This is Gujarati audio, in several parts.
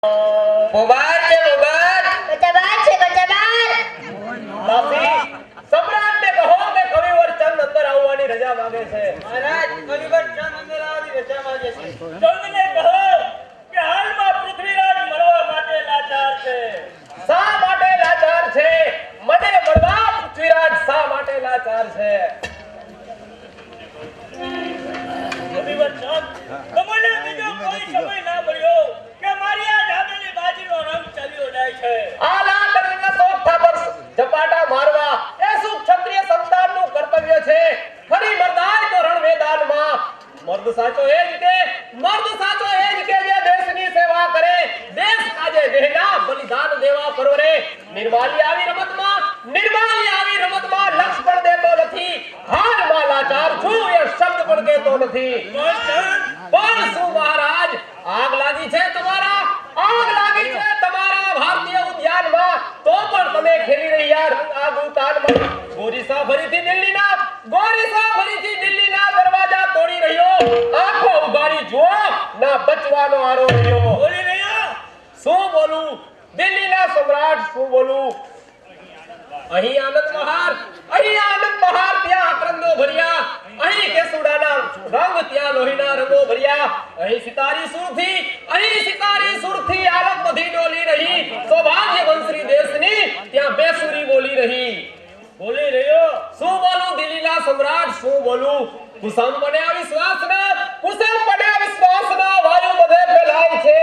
મોબાર છે મોબાર કચબાર છે કચબાર બાપી સમ્રાટને કહો કે કવિવર ચંદ અંદર આવવાની રજા માંગે છે મહારાજ કવિવર ચંદ અંદર આવવાની રજા માંગે છે ચંદને કહો કે હાલમાં પૃથ્વીરાજ મરવા માટે લાચાર છે શા માટે લાચાર છે મને મળવા પૃથ્વીરાજ શા માટે લાચાર છે કવિવર ચંદ તમને બીજો કોઈ સમય ના મળ્યો કે મારી આ જામેલી બાજીનો રંગ ચાલ્યો જાય છે આ લાલ રંગના સોફા પર ઝપાટા મારવા એ સુખ ક્ષત્રિય સંતાનનું કર્તવ્ય છે ફરી મરદાય તો રણ મેદાનમાં મર્દ સાચો એ જ કે જે દેશની સેવા કરે દેશ કાજે દેહના બલિદાન દેવા પરવરે નિર્માલી આવી રમતમાં લક્ષ પણ દેતો નથી હારમાં લાચાર છું એ શબ્દ પણ કહેતો નથી પણ શું મહારાજ આગ લાગી છે તમારા ભારતીય ઉદ્યાનમાં તો પણ તમે ખેલી રહ્યા આગ ઉતાનમાં ગોરીસા ફરીથી દિલ્હીના દરવાજા તોડી રહ્યો આંખો ઉગાડી જુઓ ના બચવાનો આરો રહ્યો બોલી રહ્યા શું બોલું દિલ્હીના સમ્રાટ શું બોલું અહીં આનંદ બહાર ત્યાં આક્રંદો ભર્યા અહીં કેસુડાના રંગ ત્યાં લોહીના રંગો ભર્યા અહીં સિતારી સુરથી આલમ બધી ડોલી રહી સૌભાગ્ય વંશરી દેશની ત્યાં બેસુરી બોલી રહ્યો શું બોલું દિલ્હીના સમ્રાટ શું બોલું કુસમ પડ્યા વિશ્વાસના વાયુ બધે ફેલાય છે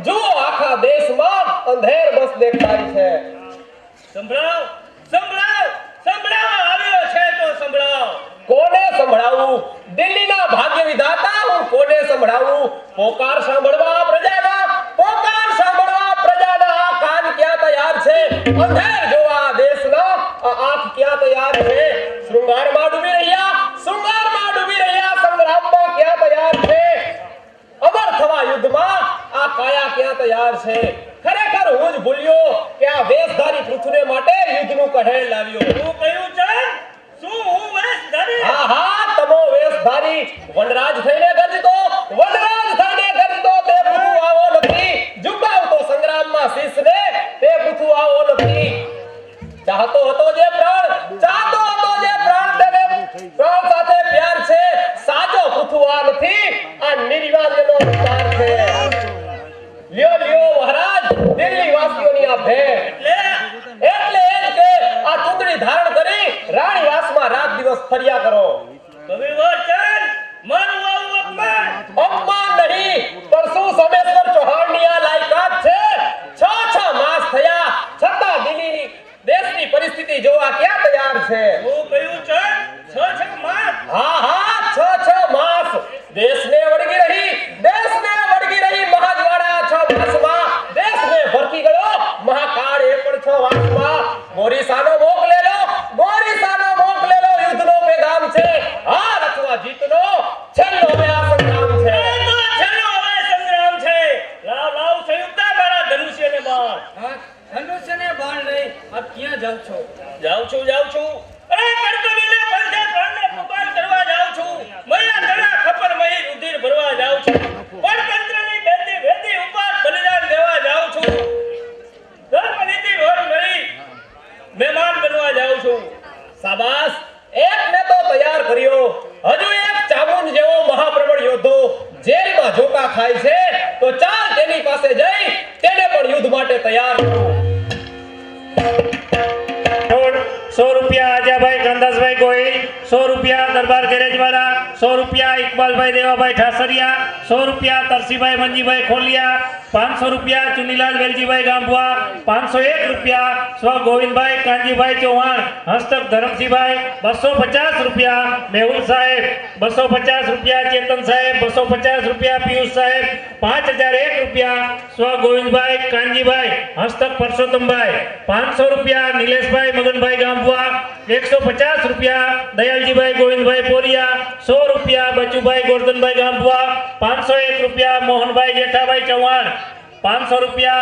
જો આખા દેશમાં અંધેર બસ દેખાય છે સંભળાવ આવ્યો છે તો સંભળાવ કોને સંભળાવું દિલ્હીના ભાગ્ય વિધાતા હું કોને સંભળાવું પોકાર સાંભળવા પ્રજાના કાન ક્યાં તૈયાર છે અંધેર જોવા દેશના આંખ ક્યાં તૈયાર છે શૃંગારમાં ડૂબી રહ્યા સંગ્રામમાં ક્યાં તૈયાર છે અમર થવા યુદ્ધમાં આ કાયા ક્યાં તૈયાર છે ખરેખર હું જ ભૂલ્યો કે આ વેશધારી પૃથ્વીને માટે યુદ્ધનું કહેર લાવ્યો હું કહ્યું છે શું હું વેશધારી હા તમો વેશધારી વનરાજ થઈને ગરજતો તે પૃથુ આવો નથી ઝુકાવતો સંગ્રામમાં શીશને તે પૃથુ આવો નથી ચાહતો હતો જે પ્રાણ તેને પ્રાણ સાથે પ્યાર છે સાચો પૃથુ આ નથી આ નિર્વાજનો વિચાર છે લ્યો મહારાજ દિલ્હી વાસીઓની આ ભેટ એટલે એ જ કે આ ચૂંદડી ધારણ કરી રાણી વાસમાં રાત દિવસ ફર્યા કરો કવિવર ચંદ મારું આવું અપમાન નહીં પણ શું સોમેશ્વર ચૌહાણની આ લાયકાત છે 6 માસ થયા છતાં દિલ્હીની દેશની પરિસ્થિતિ જોવા ક્યાં તૈયાર છે હું કહ્યું ચંદ 6 માસ હા 6 માસ દેશને વળગી રહી મહાજવાડા 6 માસમાં દેશને ભરકી ગયો મહાકાળ એ પણ 6 માસમાં ગોરીસાનો મોક લેલો યુદ્ધનો પેગામ છે હાર અથવા જીતનો છેલ્લો હવે આ સંગ્રામ છે લાવ સંયુક્તા મારા ધનુષ્યને બાણ લઈ આપ ક્યાં જાવ છો અરે કર્તવ્યને પંથે પ્રાણને કુરબાન કરવા જાઉં છું મૈયા તળા ખપર મહી રુધિર ભરવા જાઉં છું પરતંત્રની વેદી ઉપર બલિદાન દેવા જાઉં છું ધર્મનીતિ રોડ મળી મહેમાન બનવા જાઉં છું શાબાશ એકને તો તૈયાર કર્યો હજુ એક ચામુંડ જેવો મહાપ્રબળ યોદ્ધો જેલમાં ઝોકા ખાય છે તો ચાલ તેની પાસે જઈ તેને પણ યુદ્ધ માટે તૈયાર કરો 100 रुपया आजाभाई कांदासभाई गोहिल 100 रुपया दरबार गैरेज वाला 100 रुपया इकबालभाई देवाभाई ठासरिया 100 रुपया तरसीभाई मंजीभाई खोलिया 500 रुपया चुनीलाल वेलजीभाई गांभुआ 501 रुपया स्व गोविंदभाई कांजीभाई चौहान हस्तक धर्मसिंहभाई 250 रुपया मेहुल साहेब 250 रुपया चेतन साहेब 250 रुपया पीयूष साहेब 5001 रुपया स्व गोविंदभाई कांजीभाई हस्तक परसोत्तमभाई 500 रुपया नीलेशभाई मगनभाई गांभुआ 150 रुपया दयालजीभाई गोविंदभाई पोरिया 100 रुपया बचूभाई गोवर्धनभाई गांभुआ 501 रुपया मोहनभाई जेठाभाई चौहान 500 रुपया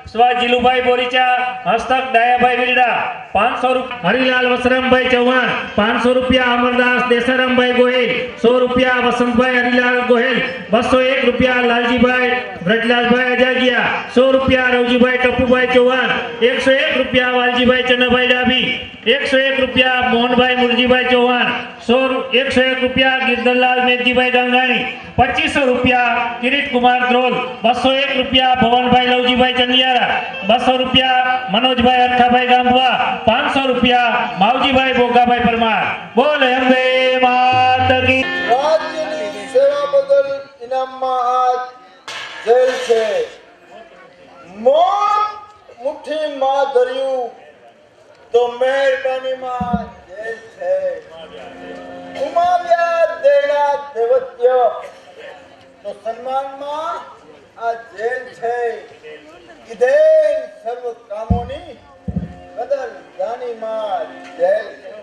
स्व जिलूभाई बोरीचा हस्तक डायाभाई विरडा ₹500 હરિલાલ વસરામભાઈ ચૌહાણ, ₹500 અમરદાસ દેસારામભાઈ ગોહિલ, ₹100 વસંતભાઈ હરિલાલ ગોહિલ, ₹201 લાલજીભાઈ વ્રજલાલભાઈ અજાગિયા, ₹100 રવજીભાઈ ટપુભાઈ ચૌહાણ, ₹101 વાલજીભાઈ ચન્નાભાઈ ડાભી, ₹101 મોહનભાઈ મુરજીભાઈ ચૌહાણ, ₹101 ગિરધરલાલ મેઘજીભાઈ ગાંગાણી, ₹2500 કિરીટકુમાર ધ્રોલ, ₹201 ભવનભાઈ લવજીભાઈ ચંદિયારા, ₹200 મનોજભાઈ અરખાભાઈ ગાંભવા, ₹500 માવજીભાઈ ભોગાભાઈ પરમાર. બોલ અંબે માત કી. રાજ્યની સેવા બદલ ઇનામમાં આજ જેલ છે. મોત મુઠ્ઠીમાં ધર્યું તો મહેરબાનીમાં જેલ છે. ગુમાવ્યા દેના દેવત્ય તો સન્માનમાં આ જેલ છે. કીધે સર્વ કામોની બદલ જાનીમાં જેલ છે.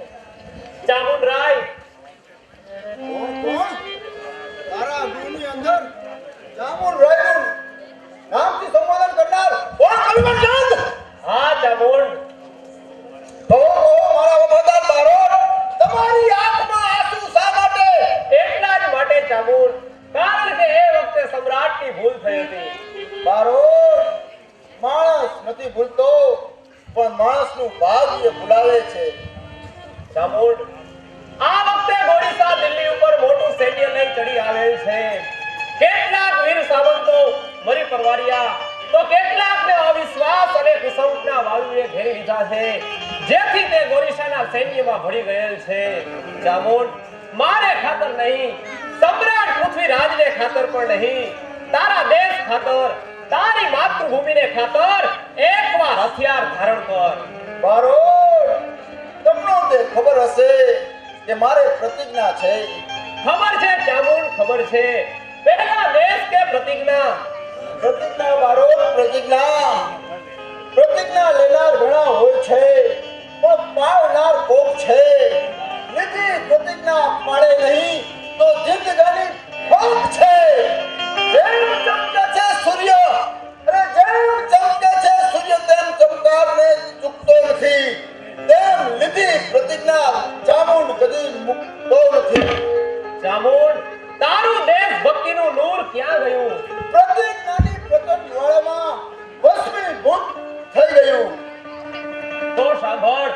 ચામુંડરાય કોણ કોણ તારા ગૃહની અંદર જામુન રાયનું નામથી સંબોધન કરનાર કોણ કવિવર ચંદ? હા ચામુંડ, કહો કહો મારા વફાદાર બારોટ, તમારી આંખમાં આંસુ શા માટે? એટલા જ માટે ચામુંડ, કારણ કે એ વખતે સમ્રાટની ભૂલ થઈ હતી. બારોટ, માણસ નથી ભૂલતો પણ માણસનું ભાગ્ય ભૂલાવે છે. ચામુંડ, આ વખતે ઓડિશા દિલ્હી ઉપર મોટું સૈન્ય લઈ ચડી આવેલ છે. કેટલાક વીર સામંતો મરી પરવાર્યા તો કેટલાકને અવિશ્વાસ અને કુસંગના વાયુએ ઘેરી લીધા છે, જેથી તે ઓડિશાના સૈન્યમાં ભળી ગયેલ છે. ચામુંડ, મારે ખાતર નહીં, સમ્રાટ પૃથ્વીરાજને ખાતર પણ નહીં, તારા દેશ ખાતર, તારી માતૃભૂમિને ખાતર એકવાર હથિયાર ધારણ કર. બારોટ, તમને તે ખબર હશે કે મારે પ્રતિજ્ઞા છે. ખબર છે ચામુંડ, ખબર છે. પહેલા દેશ કે પ્રતિજ્ઞા? પ્રતિજ્ઞા બારોટ, પ્રતિજ્ઞા. પ્રતિજ્ઞા લેનાર ઘણા હોય છે પણ પાળનાર કોક છે. લીધી પ્રતિજ્ઞા પાળે નહીં તો જિંદગાની ખોટ છે. જેમ ચમકે છે સૂર્ય, અરે જેમ ચમકે છે સૂર્ય તેમ ચમકારને ચૂકતો નથી. તેમ લીધી પ્રતિજ્ઞા ચામુંડ કદી મુકતો નથી. ચામુંડ, તારું દેશભક્તિનું નૂર ક્યાં ગયું? પ્રતિજ્ઞાની પ્રચંડ જ્વાળામાં ભસ્મીભૂત થઈ ગયું. તો સાંભળ,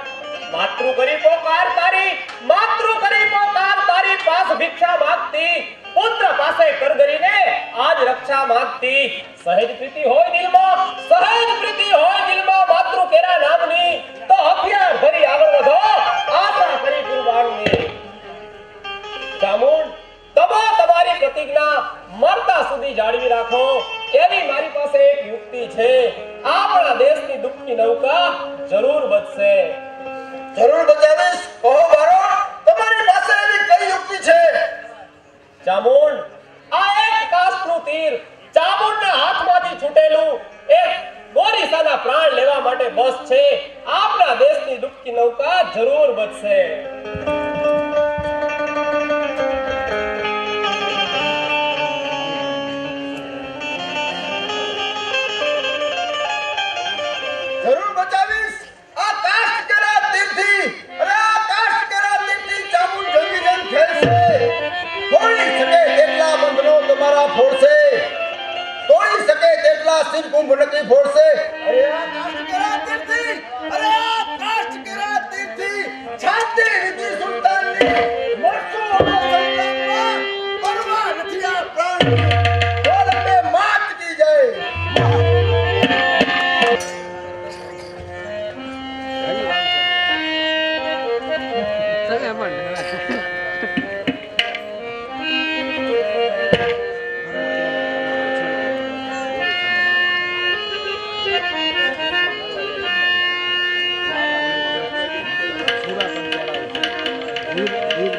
માતૃ કરી પોકાર તારી, માતૃ કરી પોકાર તારી પાસ ભિક્ષા માંગતી, પુત્ર પાસે કરગરીને આજ રક્ષા માંગતી. સહેજ પ્રીતિ હોય દિલમાં, સહેજ પ્રીતિ હોય દિલમાં માતૃ કેરા નામની, તો હથિયાર ધરી આગળ વધો, આશા કરી કુરબાનની. ચામુંડ, તમે તમારી પ્રતિજ્ઞા મરતા સુધી જાળવી રાખો. એવી મારી પાસે એક યુક્તિ છે. આપણા દેશની દુઃખની નૌકા જરૂર બચશે. જરૂર બચાવીશ. કહો બારોટ, તમારી પાસે એવી કઈ યુક્તિ છે? ચામુંડ, આ એક કાસ્ટનું તીર ચામુંડના હાથમાંથી છૂટેલું એક ગોરીસાના પ્રાણ લેવા માટે બસ છે. આપણા દેશની દુઃખની નૌકા જરૂર બચશે. જરૂર બચાવીશ. આ કાષ્ટ કેરા તીરથી, અરે આ કાષ્ટ કેરા તીરથી ચામુંડ જંગી જંગ ખેલશે. તોડી શકે તેટલા બંધનો તમારા ફોડશે, તોડી શકે તેટલા સિર કુંભ નકી ફોડશે. અરે આ કાષ્ટ કેરા તીરથી, અરે આ કાષ્ટ કેરા તીરથી છાતી રીતિ સુલતાનની મરસો સંતાનમાં પરવા નથી આ પ્રાણની. બોલ અંબે માત કી જય. વીર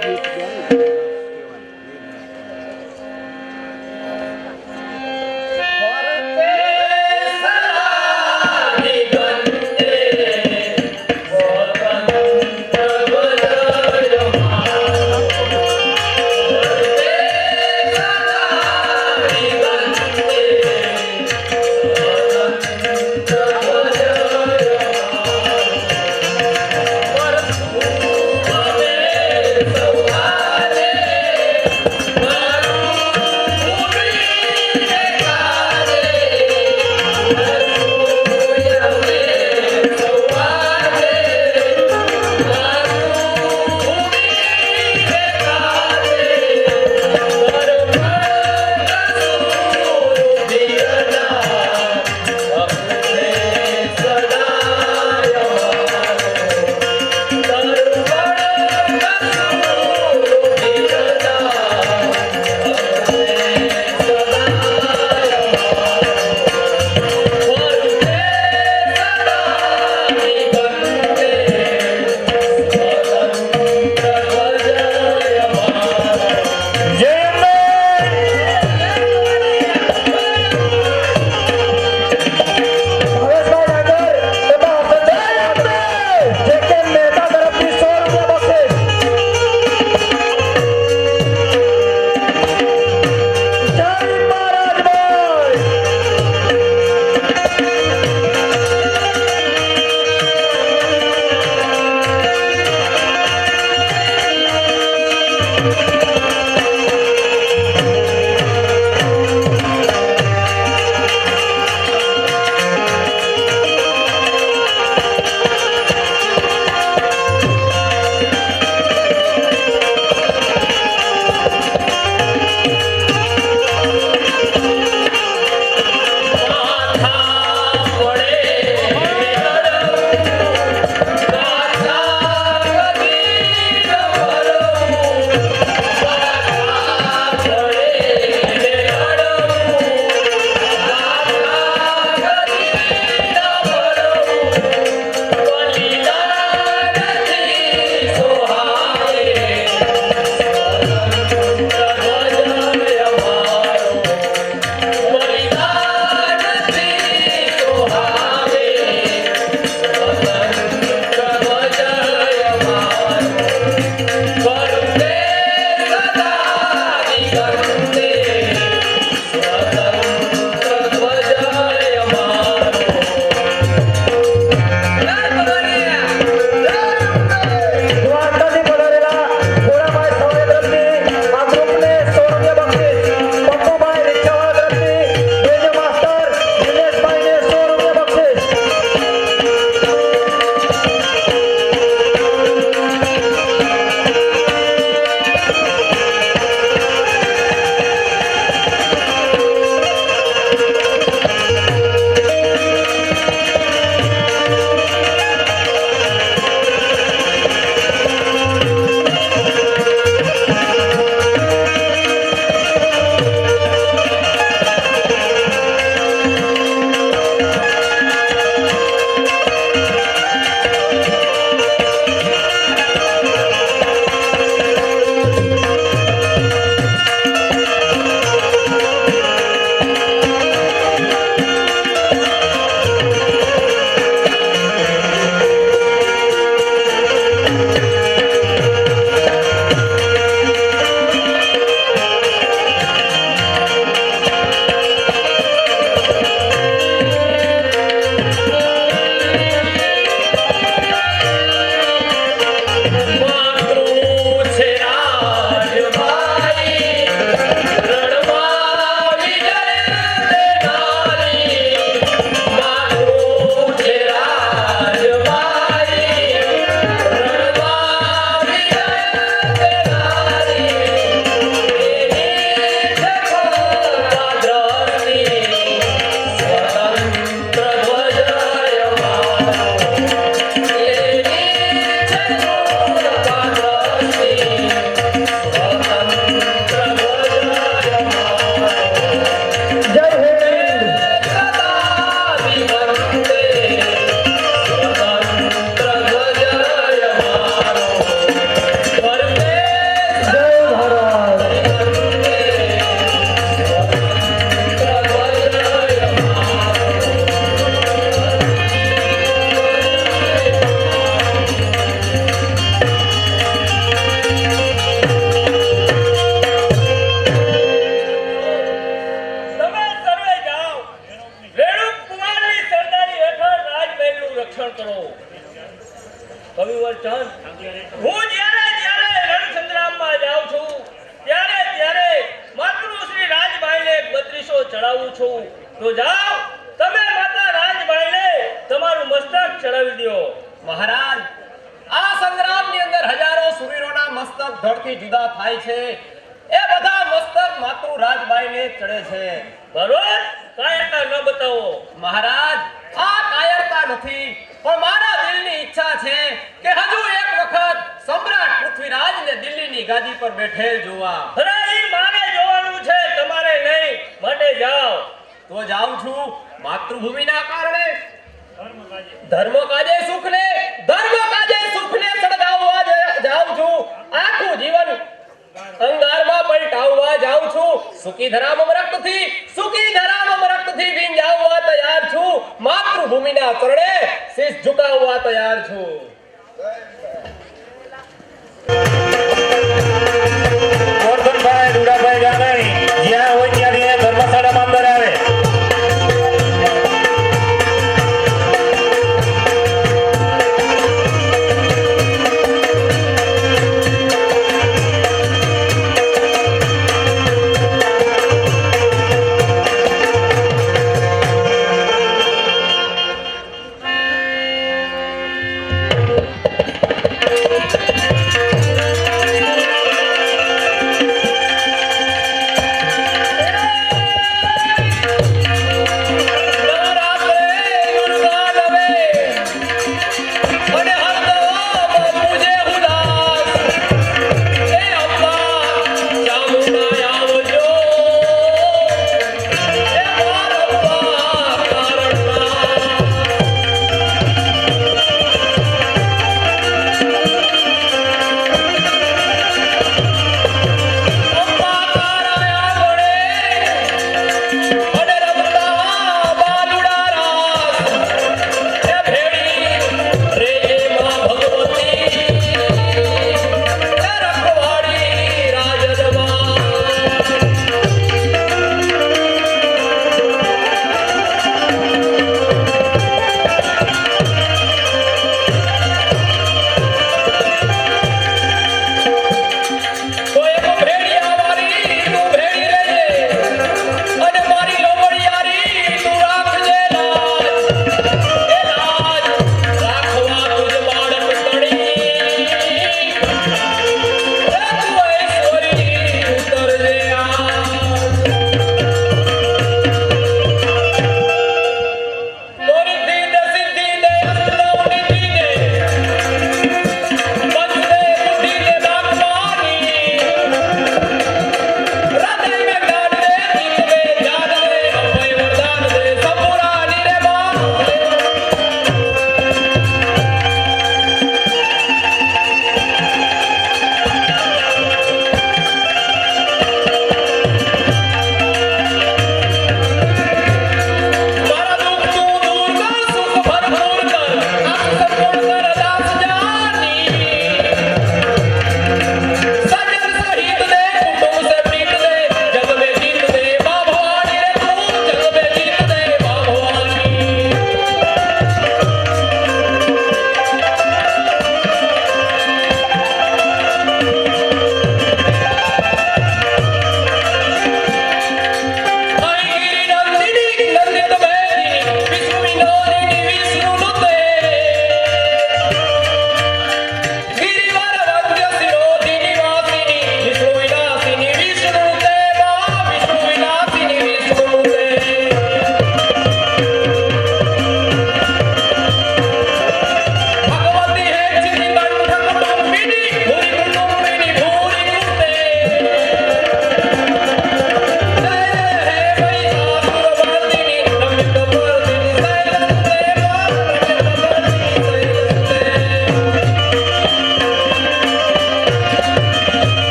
ભાષણ કરો. કવિવર ચંદ, હું જ્યારે રણસંગ્રામમાં જાઉં છું ત્યારે માતૃશ્રી રાજબાઈને 3200 ચડાવું છું. તો જાઓ તમે માતા રાજબાઈને તમારું મસ્તક ચડાવી દો. મહારાજ, આ સંગ્રામની અંદર હજારો શૂરવીરોના મસ્તક ધડથી જુદા થાય છે. એ બધા મસ્તક માતૃ રાજબાઈને ચડે છે. બરોબર, કાયરતા ન બતાવો. મહારાજ, આ કાયરતા નથી, પણ મારા દિલની ઈચ્છા છે કે હજુ એક વખત સમ્રાટ પૃથ્વીરાજને દિલ્હીની ગાદી પર બેઠેલ જોવા. અરે ઈ મારે જોવાનું છે, તમારે નહીં. માટે જાઓ. તો જાઉં છું. માતૃભૂમિના કારણે ધર્મ કાજે સુખને સળગાવવા જાઉં છું. આખું જીવન અંગારમાં પલટાવવા જાઉં છું. સુકી ધરામમ રક્તથી ભીંજાવવા તૈયાર છું. માતૃભૂમિના ચરણે શીશ ઝુકાવવા તૈયાર છું.